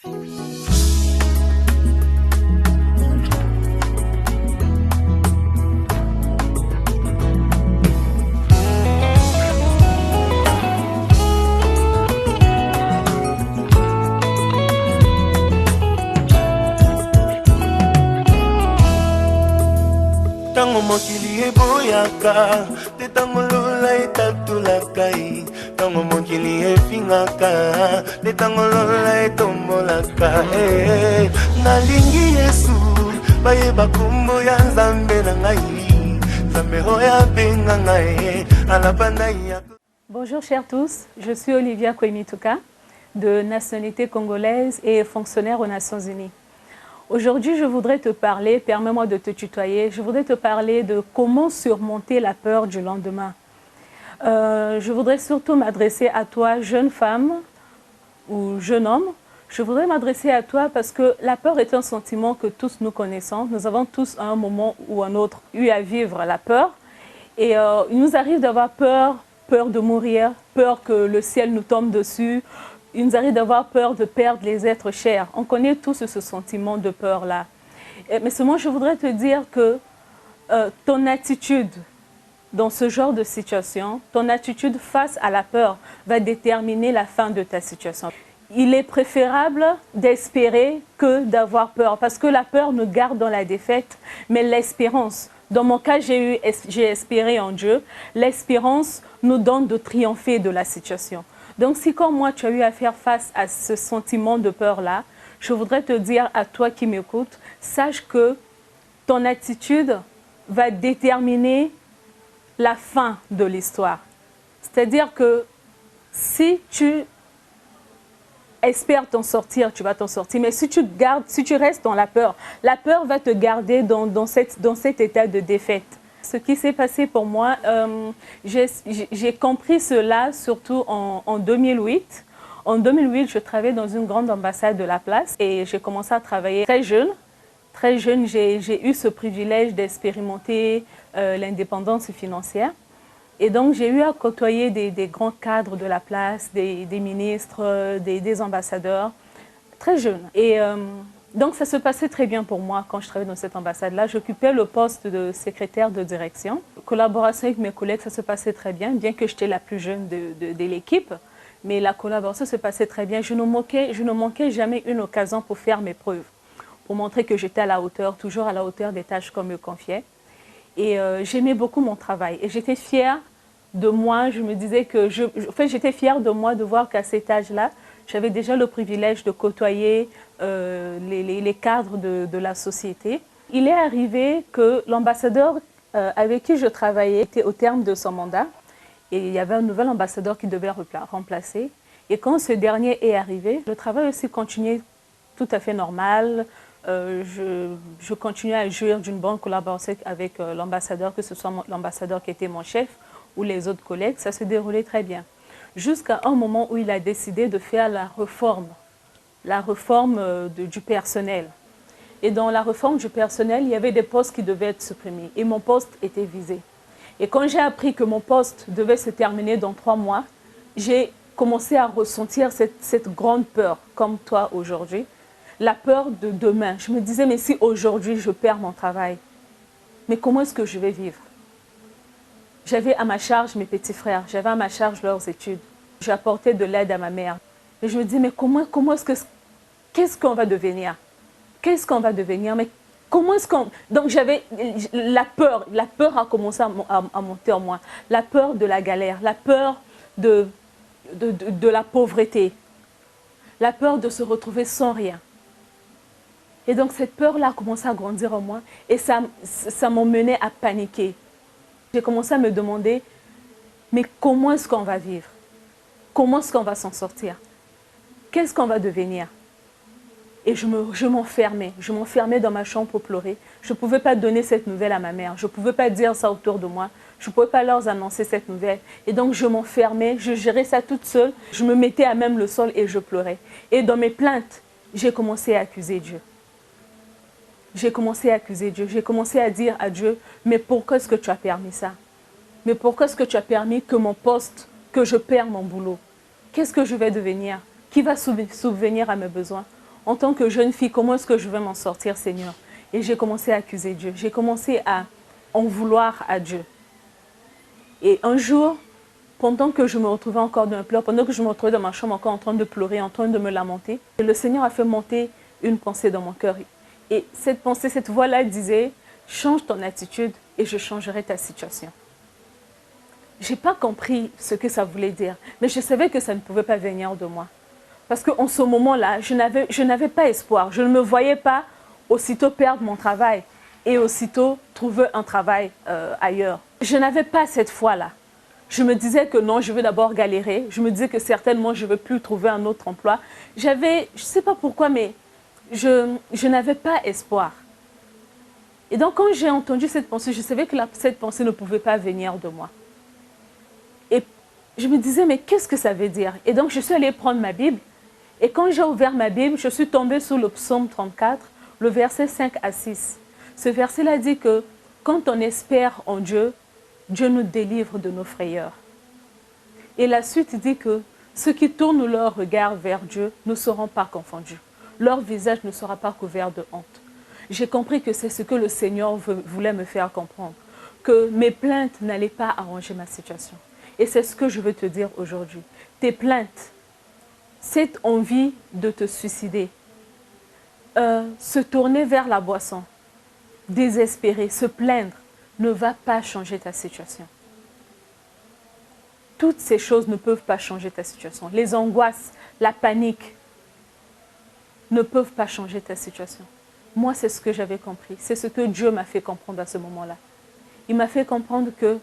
Tango mokili eboyaka, te tango lola etatulakai. Tango mokili efingaka, te tango lola etombolaka. Nalingi Yesu, baye bakumbo ya Nzambe na ngai. Nzambe hoya benga ngai, alabanda ya. Bonjour chers tous, je suis Olivia Kwemituka, de nationalité congolaise et fonctionnaire aux Nations Unies. Aujourd'hui, je voudrais te parler, permets-moi de te tutoyer, je voudrais te parler de comment surmonter la peur du lendemain. Je voudrais surtout m'adresser à toi, jeune femme ou jeune homme. Je voudrais m'adresser à toi parce que la peur est un sentiment que tous nous connaissons. Nous avons tous à un moment ou un autre eu à vivre la peur. Et il nous arrive d'avoir peur, peur de mourir, peur que le ciel nous tombe dessus. Il nous arrive d'avoir peur de perdre les êtres chers. On connaît tous ce sentiment de peur-là. Mais seulement, je voudrais te dire que ton attitude dans ce genre de situation, ton attitude face à la peur va déterminer la fin de ta situation. Il est préférable d'espérer que d'avoir peur, parce que la peur nous garde dans la défaite, mais l'espérance, dans mon cas, j'ai espéré en Dieu, l'espérance nous donne de triompher de la situation. Donc, si comme moi, tu as eu à faire face à ce sentiment de peur-là, je voudrais te dire à toi qui m'écoutes, sache que ton attitude va déterminer la fin de l'histoire. C'est-à-dire que si tu espères t'en sortir, tu vas t'en sortir. Mais si tu restes dans la peur va te garder dans cet état de défaite. Ce qui s'est passé pour moi, j'ai compris cela surtout en 2008. En 2008, je travaillais dans une grande ambassade de la place et j'ai commencé à travailler très jeune. Très jeune, j'ai eu ce privilège d'expérimenter l'indépendance financière. Et donc, j'ai eu à côtoyer des grands cadres de la place, des ministres, des ambassadeurs, très jeunes. Et donc, ça se passait très bien pour moi quand je travaillais dans cette ambassade-là. J'occupais le poste de secrétaire de direction. Collaboration avec mes collègues, ça se passait très bien, bien que j'étais la plus jeune de l'équipe. Mais la collaboration se passait très bien. Je ne manquais jamais une occasion pour faire mes preuves, pour montrer que j'étais à la hauteur, toujours à la hauteur des tâches qu'on me confiait. Et j'aimais beaucoup mon travail. Et j'étais fière de moi. Je me disais que j'étais fière de moi de voir qu'à cet âge-là, j'avais déjà le privilège de côtoyer les cadres de la société. Il est arrivé que l'ambassadeur avec qui je travaillais était au terme de son mandat et il y avait un nouvel ambassadeur qui devait remplacer. Et quand ce dernier est arrivé, le travail aussi continuait tout à fait normal. Je continuais à jouir d'une bonne collaboration avec l'ambassadeur, que ce soit l'ambassadeur qui était mon chef ou les autres collègues. Ça se déroulait très bien. Jusqu'à un moment où il a décidé de faire la réforme du personnel. Et dans la réforme du personnel, il y avait des postes qui devaient être supprimés. Et mon poste était visé. Et quand j'ai appris que mon poste devait se terminer dans 3 mois, j'ai commencé à ressentir cette grande peur, comme toi aujourd'hui. La peur de demain. Je me disais, mais si aujourd'hui je perds mon travail, mais comment est-ce que je vais vivre? J'avais à ma charge mes petits frères, j'avais à ma charge leurs études. J'apportais de l'aide à ma mère. Et je me dis, mais qu'est-ce qu'on va devenir? Qu'est-ce qu'on va devenir? Mais comment est-ce qu'on... Donc j'avais la peur a commencé à monter en moi. La peur de la galère, la peur de la pauvreté, la peur de se retrouver sans rien. Et donc cette peur-là a commencé à grandir en moi et ça m'emmenait à paniquer. J'ai commencé à me demander, mais comment est-ce qu'on va vivre? Comment est-ce qu'on va s'en sortir? Qu'est-ce qu'on va devenir? Et je m'enfermais dans ma chambre pour pleurer. Je ne pouvais pas donner cette nouvelle à ma mère, je ne pouvais pas dire ça autour de moi, je ne pouvais pas leur annoncer cette nouvelle. Et donc je m'enfermais, je gérais ça toute seule, je me mettais à même le sol et je pleurais. Et dans mes plaintes, j'ai commencé à accuser Dieu. J'ai commencé à accuser Dieu, j'ai commencé à dire à Dieu, mais pourquoi est-ce que tu as permis ça? Mais pourquoi est-ce que tu as permis que mon poste, que je perde mon boulot? Qu'est-ce que je vais devenir? Qui va subvenir à mes besoins? En tant que jeune fille, comment est-ce que je vais m'en sortir, Seigneur? Et j'ai commencé à accuser Dieu. J'ai commencé à en vouloir à Dieu. Et un jour, pendant que je me retrouvais encore dans un pleur, pendant que je me retrouvais dans ma chambre encore en train de pleurer, en train de me lamenter, le Seigneur a fait monter une pensée dans mon cœur. Et cette pensée, cette voix-là disait, change ton attitude et je changerai ta situation. Je n'ai pas compris ce que ça voulait dire, mais je savais que ça ne pouvait pas venir de moi. Parce qu'en ce moment-là, je n'avais pas espoir. Je ne me voyais pas aussitôt perdre mon travail et aussitôt trouver un travail ailleurs. Je n'avais pas cette foi-là. Je me disais que non, je vais d'abord galérer. Je me disais que certainement, je ne vais plus trouver un autre emploi. Je ne sais pas pourquoi, mais je n'avais pas espoir. Et donc, quand j'ai entendu cette pensée, je savais que cette pensée ne pouvait pas venir de moi. Et je me disais, mais qu'est-ce que ça veut dire? Et donc, je suis allée prendre ma Bible. Et quand j'ai ouvert ma Bible, je suis tombée sur le psaume 34, le verset 5 à 6. Ce verset-là dit que quand on espère en Dieu, Dieu nous délivre de nos frayeurs. Et la suite dit que ceux qui tournent leur regard vers Dieu ne seront pas confondus. Leur visage ne sera pas couvert de honte. J'ai compris que c'est ce que le Seigneur voulait me faire comprendre. Que mes plaintes n'allaient pas arranger ma situation. Et c'est ce que je veux te dire aujourd'hui. Tes plaintes, cette envie de te suicider, se tourner vers la boisson, désespérer, se plaindre, ne va pas changer ta situation. Toutes ces choses ne peuvent pas changer ta situation. Les angoisses, la panique ne peuvent pas changer ta situation. Moi, c'est ce que j'avais compris. C'est ce que Dieu m'a fait comprendre à ce moment-là. Il m'a fait comprendre que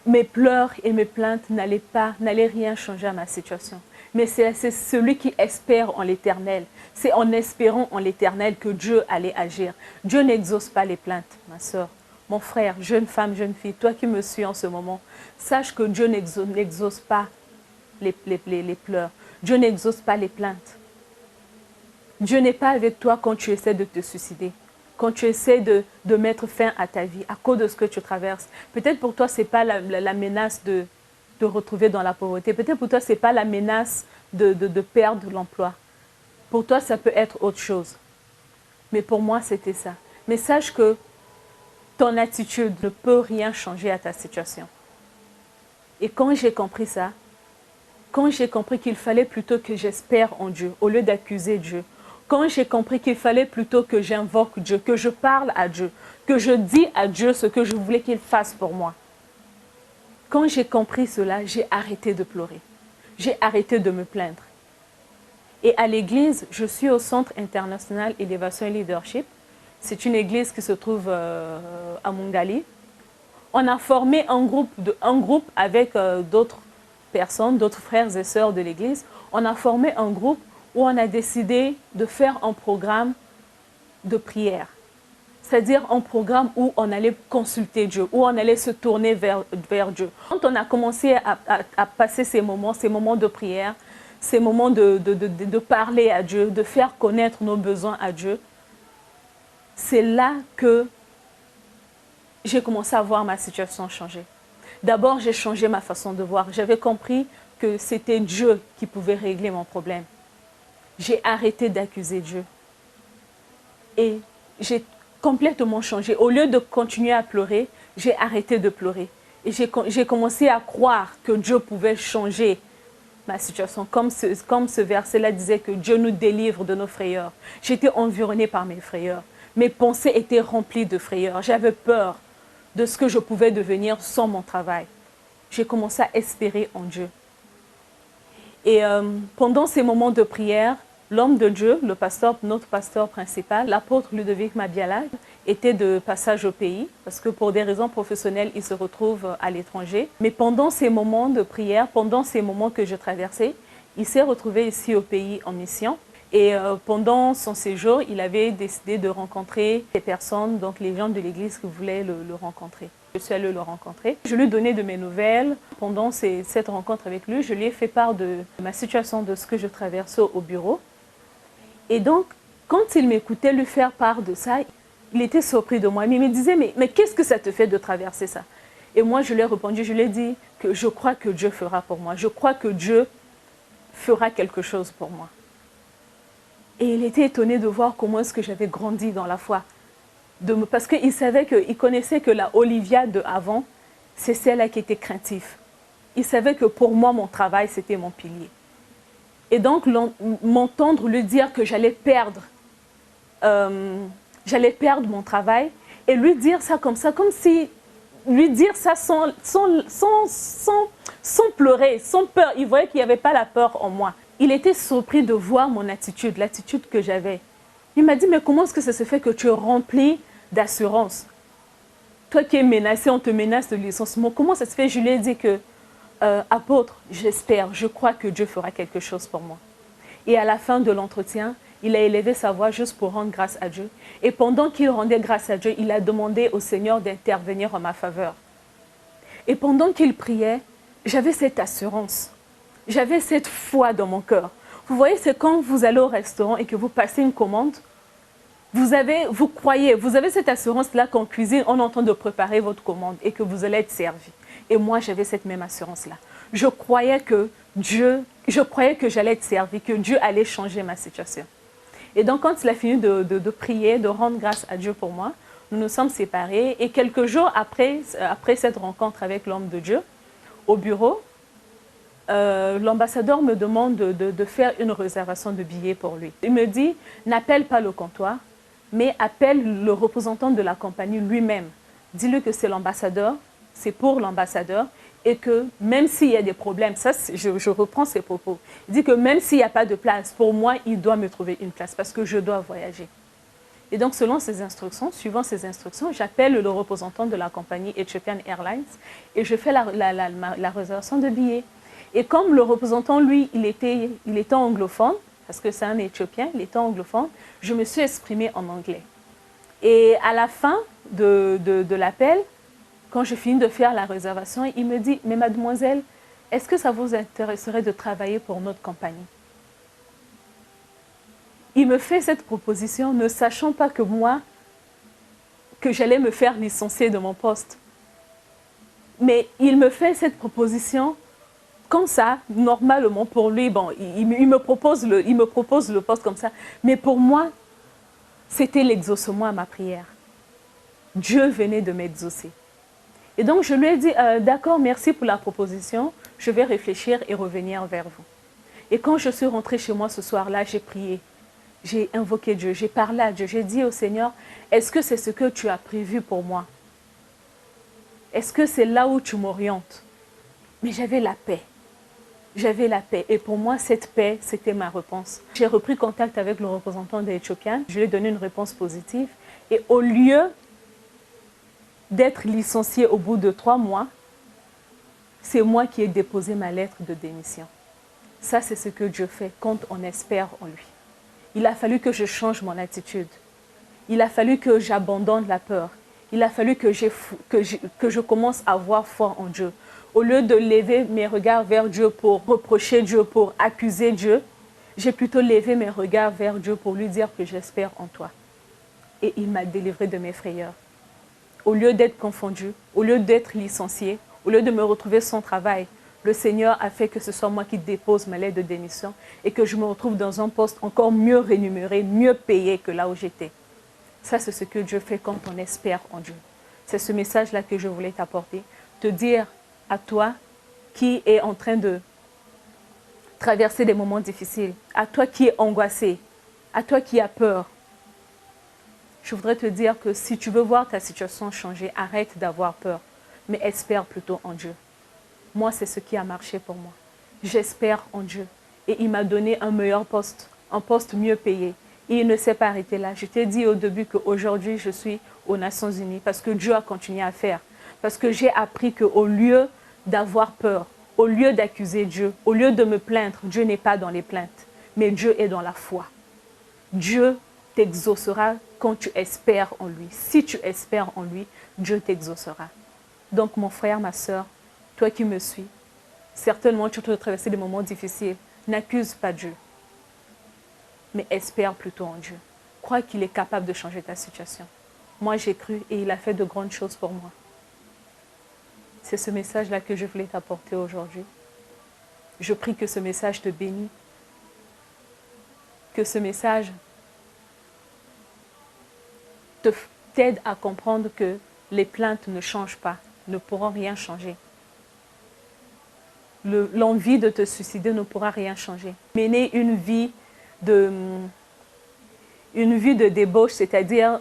mes pleurs et mes plaintes n'allaient rien changer à ma situation. Mais c'est celui qui espère en l'Éternel. C'est en espérant en l'Éternel que Dieu allait agir. Dieu n'exauce pas les plaintes, ma soeur. Mon frère, jeune femme, jeune fille, toi qui me suis en ce moment, sache que Dieu n'exauce pas les pleurs. Dieu n'exauce pas les plaintes. Dieu n'est pas avec toi quand tu essaies de te suicider. Quand tu essaies de mettre fin à ta vie à cause de ce que tu traverses. Peut-être pour toi, ce n'est pas la menace de te retrouver dans la pauvreté. Peut-être pour toi, ce n'est pas la menace de perdre l'emploi. Pour toi, ça peut être autre chose. Mais pour moi, c'était ça. Mais sache que ton attitude ne peut rien changer à ta situation. Et quand j'ai compris ça, quand j'ai compris qu'il fallait plutôt que j'espère en Dieu, au lieu d'accuser Dieu, quand j'ai compris qu'il fallait plutôt que j'invoque Dieu, que je parle à Dieu, que je dis à Dieu ce que je voulais qu'il fasse pour moi. Quand j'ai compris cela, j'ai arrêté de pleurer. J'ai arrêté de me plaindre. Et à l'église, je suis au Centre international Élévation et Leadership. C'est une église qui se trouve à Mungali. On a formé un groupe avec d'autres personnes, d'autres frères et sœurs de l'église. On a formé un groupe où on a décidé de faire un programme de prière. C'est-à-dire un programme où on allait consulter Dieu, où on allait se tourner vers Dieu. Quand on a commencé à passer ces moments de prière, ces moments de parler à Dieu, de faire connaître nos besoins à Dieu, c'est là que j'ai commencé à voir ma situation changer. D'abord, j'ai changé ma façon de voir. J'avais compris que c'était Dieu qui pouvait régler mon problème. J'ai arrêté d'accuser Dieu. Et j'ai complètement changé. Au lieu de continuer à pleurer, j'ai arrêté de pleurer. Et j'ai commencé à croire que Dieu pouvait changer ma situation. Comme ce verset-là disait que Dieu nous délivre de nos frayeurs. J'étais environnée par mes frayeurs. Mes pensées étaient remplies de frayeurs. J'avais peur de ce que je pouvais devenir sans mon travail. J'ai commencé à espérer en Dieu. Et pendant ces moments de prière, l'homme de Dieu, notre pasteur principal, l'apôtre Ludovic Mabiala, était de passage au pays parce que pour des raisons professionnelles, il se retrouve à l'étranger. Mais pendant ces moments de prière, pendant ces moments que je traversais, il s'est retrouvé ici au pays en mission. Et pendant son séjour, il avait décidé de rencontrer des personnes, donc les gens de l'église qui voulaient le rencontrer. Je suis allée le rencontrer. Je lui ai donné de mes nouvelles. Pendant cette rencontre avec lui, je lui ai fait part de ma situation, de ce que je traversais au bureau. Et donc, quand il m'écoutait lui faire part de ça, il était surpris de moi. Mais il me disait, mais qu'est-ce que ça te fait de traverser ça? Et moi, je lui ai répondu, je lui ai dit que je crois que Dieu fera pour moi. Je crois que Dieu fera quelque chose pour moi. Et il était étonné de voir comment est-ce que j'avais grandi dans la foi. Parce qu'il savait il connaissait que la Olivia de avant, c'est celle-là qui était craintive. Il savait que pour moi, mon travail, c'était mon pilier. Et donc, m'entendre lui dire que j'allais perdre mon travail et lui dire ça, comme si, lui dire ça sans pleurer, sans peur. Il voyait qu'il n'y avait pas la peur en moi. Il était surpris de voir mon attitude, l'attitude que j'avais. Il m'a dit, mais comment est-ce que ça se fait que tu es rempli d'assurance? Toi qui es menacé, on te menace de licenciement. Comment ça se fait? Je lui ai dit que, apôtre, j'espère, je crois que Dieu fera quelque chose pour moi. Et à la fin de l'entretien, il a élevé sa voix juste pour rendre grâce à Dieu. Et pendant qu'il rendait grâce à Dieu, il a demandé au Seigneur d'intervenir en ma faveur. Et pendant qu'il priait, j'avais cette assurance. J'avais cette foi dans mon cœur. Vous voyez, c'est quand vous allez au restaurant et que vous passez une commande, vous croyez, vous avez cette assurance-là qu'en cuisine, on est en train de préparer votre commande et que vous allez être servi. Et moi, j'avais cette même assurance-là. Je croyais que j'allais être servi, que Dieu allait changer ma situation. Et donc, quand il a fini de prier, de rendre grâce à Dieu pour moi, nous nous sommes séparés. Et quelques jours après cette rencontre avec l'homme de Dieu, au bureau, l'ambassadeur me demande de faire une réservation de billets pour lui. Il me dit, n'appelle pas le comptoir, mais appelle le représentant de la compagnie lui-même. Dis-lui que c'est l'ambassadeur, c'est pour l'ambassadeur, et que même s'il y a des problèmes, ça je reprends ses propos, il dit que même s'il n'y a pas de place, pour moi, il doit me trouver une place parce que je dois voyager. Et donc, selon ses instructions, suivant ses instructions, j'appelle le représentant de la compagnie Ethiopian Airlines et je fais la réservation de billets. Et comme le représentant, lui, il était anglophone, parce que c'est un Éthiopien, il était anglophone, je me suis exprimée en anglais. Et à la fin de l'appel, quand je finis de faire la réservation, il me dit, mais mademoiselle, est-ce que ça vous intéresserait de travailler pour notre compagnie? Il me fait cette proposition, ne sachant pas que moi, que j'allais me faire licencier de mon poste. Mais il me fait cette proposition comme ça, normalement pour lui, bon, il me propose le poste comme ça. Mais pour moi, c'était l'exaucement à ma prière. Dieu venait de m'exaucer. Et donc, je lui ai dit, d'accord, merci pour la proposition, je vais réfléchir et revenir vers vous. Et quand je suis rentrée chez moi ce soir-là, j'ai prié, j'ai invoqué Dieu, j'ai parlé à Dieu, j'ai dit au Seigneur, est-ce que c'est ce que tu as prévu pour moi? Est-ce que c'est là où tu m'orientes? Mais j'avais la paix. J'avais la paix. Et pour moi, cette paix, c'était ma réponse. J'ai repris contact avec le représentant des Éthiopiens. Je lui ai donné une réponse positive. Et au lieu d'être licenciée au bout de 3 mois, c'est moi qui ai déposé ma lettre de démission. Ça, c'est ce que Dieu fait quand on espère en lui. Il a fallu que je change mon attitude. Il a fallu que j'abandonne la peur. Il a fallu que je commence à avoir foi en Dieu. Au lieu de lever mes regards vers Dieu pour reprocher Dieu, pour accuser Dieu, j'ai plutôt levé mes regards vers Dieu pour lui dire que j'espère en toi. Et il m'a délivré de mes frayeurs. Au lieu d'être confondu, au lieu d'être licencié, au lieu de me retrouver sans travail, le Seigneur a fait que ce soit moi qui dépose ma lettre de démission et que je me retrouve dans un poste encore mieux rémunéré, mieux payé que là où j'étais. Ça, c'est ce que Dieu fait quand on espère en Dieu. C'est ce message-là que je voulais t'apporter. Te dire à toi qui est en train de traverser des moments difficiles, à toi qui es angoissé, à toi qui as peur, je voudrais te dire que si tu veux voir ta situation changer, arrête d'avoir peur, mais espère plutôt en Dieu. Moi, c'est ce qui a marché pour moi. J'espère en Dieu. Et il m'a donné un meilleur poste, un poste mieux payé. Et il ne s'est pas arrêté là. Je t'ai dit au début qu'aujourd'hui, je suis aux Nations Unies parce que Dieu a continué à faire. Parce que j'ai appris qu'au lieu d'avoir peur, au lieu d'accuser Dieu, au lieu de me plaindre, Dieu n'est pas dans les plaintes, mais Dieu est dans la foi. Dieu t'exaucera quand tu espères en lui. Si tu espères en lui, Dieu t'exaucera. Donc mon frère, ma soeur, toi qui me suis, certainement tu vas traverser des moments difficiles. N'accuse pas Dieu, mais espère plutôt en Dieu. Crois qu'il est capable de changer ta situation. Moi, j'ai cru et il a fait de grandes choses pour moi. C'est ce message-là que je voulais t'apporter aujourd'hui. Je prie que ce message te bénisse. que ce message t'aide à comprendre que les plaintes ne changent pas, ne pourront rien changer. L'envie de te suicider ne pourra rien changer. Mener une vie de débauche, c'est-à-dire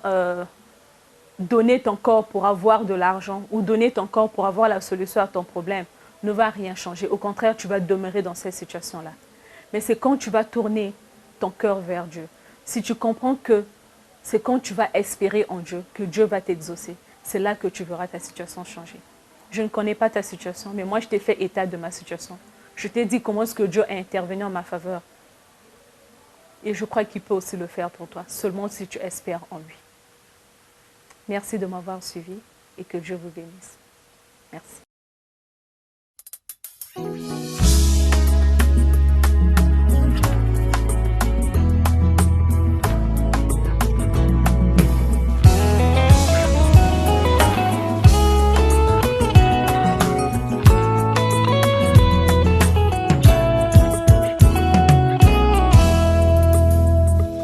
donner ton corps pour avoir de l'argent ou donner ton corps pour avoir la solution à ton problème, ne va rien changer. Au contraire, tu vas demeurer dans cette situation-là. Mais c'est quand tu vas tourner ton cœur vers Dieu, si tu comprends que c'est quand tu vas espérer en Dieu que Dieu va t'exaucer, c'est là que tu verras ta situation changer. Je ne connais pas ta situation, mais moi je t'ai fait état de ma situation. Je t'ai dit comment est-ce que Dieu a intervenu en ma faveur. Et je crois qu'il peut aussi le faire pour toi, seulement si tu espères en lui. Merci de m'avoir suivi et que Dieu vous bénisse. Merci.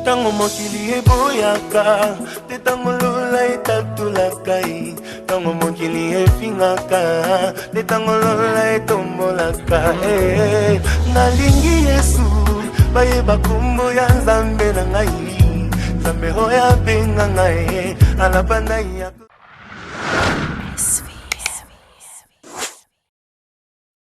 Tango mokili eboyaka, te tango lola etatulakai. Tango mokili efingaka, te tango lola etombolaka. Nalingi Yesu, bayeba kombo ya Nzambe na ngai. Nzambe oyo abenga ngai, alapanda ya